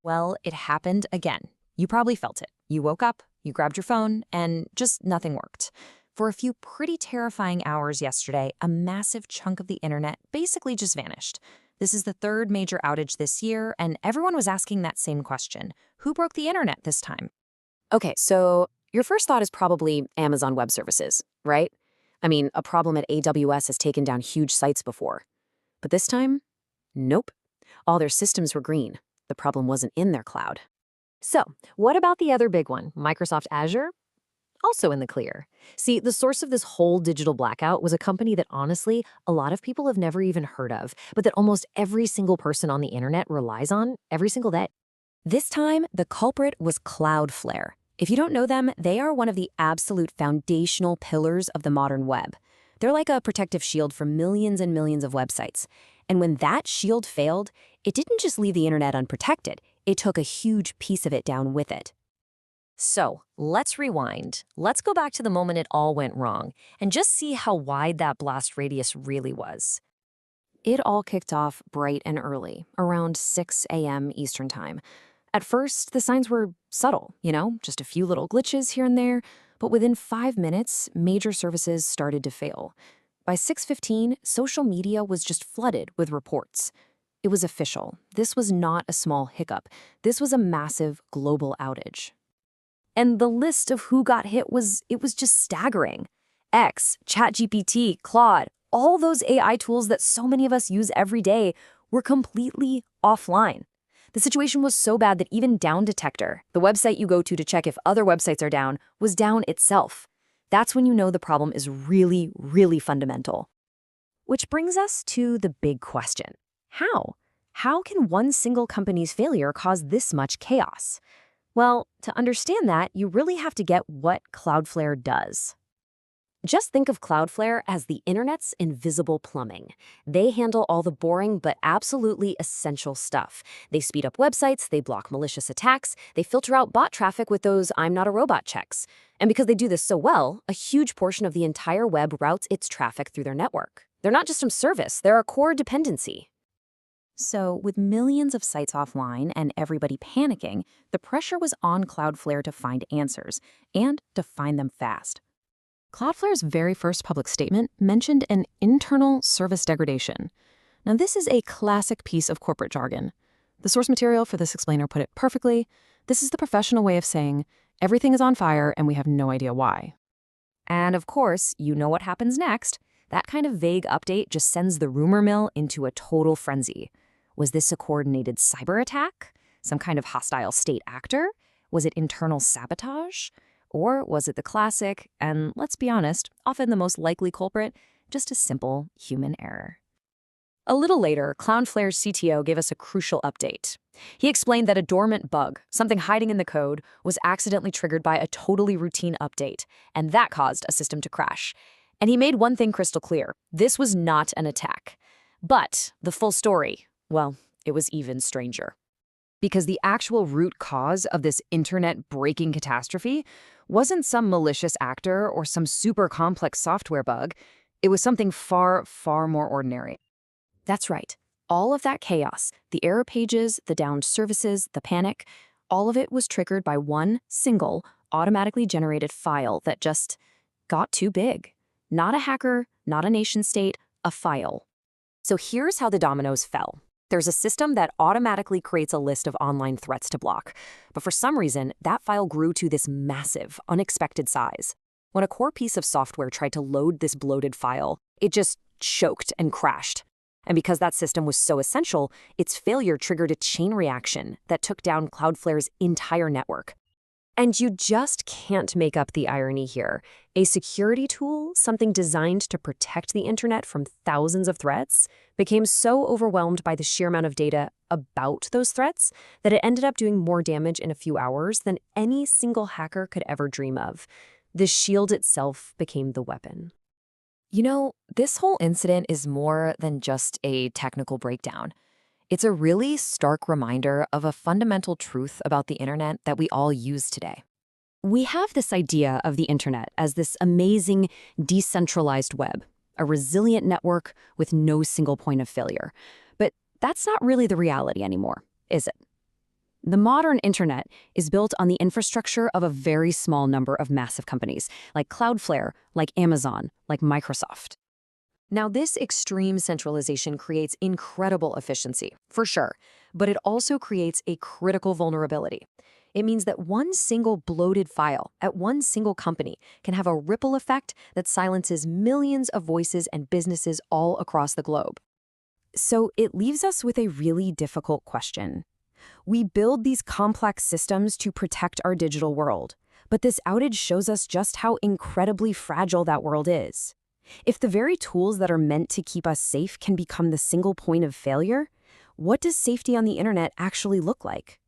Well, it happened again. You probably felt it. You woke up, you grabbed your phone, and just nothing worked. For a few pretty terrifying hours yesterday, a massive chunk of the internet basically just vanished. This is the third major outage this year, and everyone was asking that same question. Who broke the internet this time? Okay, so your first thought is probably Amazon Web Services, right? I mean, a problem at AWS has taken down huge sites before. But this time, nope. All their systems were green. The problem wasn't in their cloud. So, what about the other big one, Microsoft Azure? Also in the clear. See, the source of this whole digital blackout was a company that honestly, a lot of people have never even heard of, but that almost every single person on the internet relies on every single day. This time, the culprit was Cloudflare. If you don't know them, they are one of the absolute foundational pillars of the modern web. They're like a protective shield for millions and millions of websites. And when that shield failed, it didn't just leave the internet unprotected, it took a huge piece of it down with it. So, let's rewind. Let's go back to the moment it all went wrong and just see how wide that blast radius really was. It all kicked off bright and early, around 6 a.m. Eastern Time. At first, the signs were subtle, just a few little glitches here and there, but within 5 minutes, major services started to fail. By 6:15, social media was just flooded with reports. It was official. This was not a small hiccup. This was a massive global outage. And the list of who got hit was just staggering. X, ChatGPT, Claude, all those AI tools that so many of us use every day were completely offline. The situation was so bad that even Down Detector, the website you go to check if other websites are down, was down itself. That's when you know the problem is really, really fundamental. Which brings us to the big question. How? How can one single company's failure cause this much chaos? Well, to understand that, you really have to get what Cloudflare does. Just think of Cloudflare as the internet's invisible plumbing. They handle all the boring but absolutely essential stuff. They speed up websites, they block malicious attacks, they filter out bot traffic with those I'm not a robot checks. And because they do this so well, a huge portion of the entire web routes its traffic through their network. They're not just some service, they're a core dependency. So, with millions of sites offline and everybody panicking, the pressure was on Cloudflare to find answers, and to find them fast. Cloudflare's very first public statement mentioned an internal service degradation. Now, this is a classic piece of corporate jargon. The source material for this explainer put it perfectly. This is the professional way of saying, everything is on fire and we have no idea why. And of course, you know what happens next. That kind of vague update just sends the rumor mill into a total frenzy. Was this a coordinated cyber attack? Some kind of hostile state actor? Was it internal sabotage? Or was it the classic, and let's be honest, often the most likely culprit, just a simple human error? A little later, Cloudflare's CTO gave us a crucial update. He explained that a dormant bug, something hiding in the code, was accidentally triggered by a totally routine update, and that caused a system to crash. And he made one thing crystal clear. This was not an attack. But the full story, well, it was even stranger. Because the actual root cause of this internet-breaking catastrophe wasn't some malicious actor or some super complex software bug. It was something far, far more ordinary. That's right. All of that chaos, the error pages, the downed services, the panic, all of it was triggered by one single, automatically generated file that just got too big. Not a hacker, not a nation-state, a file. So here's how the dominoes fell. There's a system that automatically creates a list of online threats to block. But for some reason, that file grew to this massive, unexpected size. When a core piece of software tried to load this bloated file, it just choked and crashed. And because that system was so essential, its failure triggered a chain reaction that took down Cloudflare's entire network. And you just can't make up the irony here. A security tool, something designed to protect the internet from thousands of threats, became so overwhelmed by the sheer amount of data about those threats that it ended up doing more damage in a few hours than any single hacker could ever dream of. The shield itself became the weapon. You know, this whole incident is more than just a technical breakdown. It's a really stark reminder of a fundamental truth about the internet that we all use today. We have this idea of the internet as this amazing, decentralized web, a resilient network with no single point of failure. But that's not really the reality anymore, is it? The modern internet is built on the infrastructure of a very small number of massive companies, like Cloudflare, like Amazon, like Microsoft. Now, this extreme centralization creates incredible efficiency, for sure, but it also creates a critical vulnerability. It means that one single bloated file at one single company can have a ripple effect that silences millions of voices and businesses all across the globe. So it leaves us with a really difficult question. We build these complex systems to protect our digital world, but this outage shows us just how incredibly fragile that world is. If the very tools that are meant to keep us safe can become the single point of failure, what does safety on the internet actually look like?